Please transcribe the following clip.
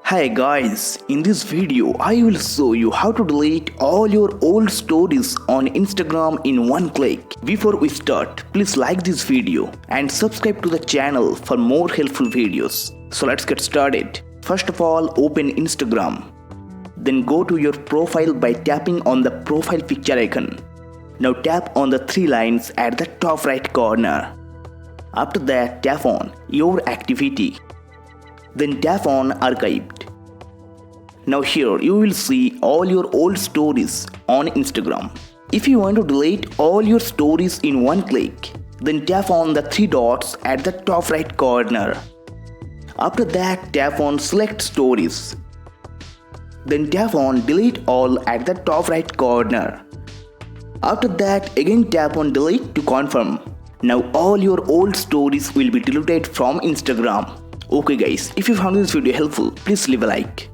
Hi guys, in this video I will show you how to delete all your old stories on Instagram in one click. Before we start, please like this video and subscribe to the channel for more helpful videos. So let's get started. First of all, open Instagram. Then go to your profile by tapping on the profile picture icon. Now tap on the three lines at the top right corner. After that, tap on your activity. Then tap on archived. Now here you will see all your old stories on Instagram. If you want to delete all your stories in one click, then tap on the three dots at the top right corner. After that, tap on select stories. Then tap on delete all at the top right corner. After that, again tap on delete to confirm. Now all your old stories will be deleted from Instagram. Okay guys, if you found this video helpful, please leave a like.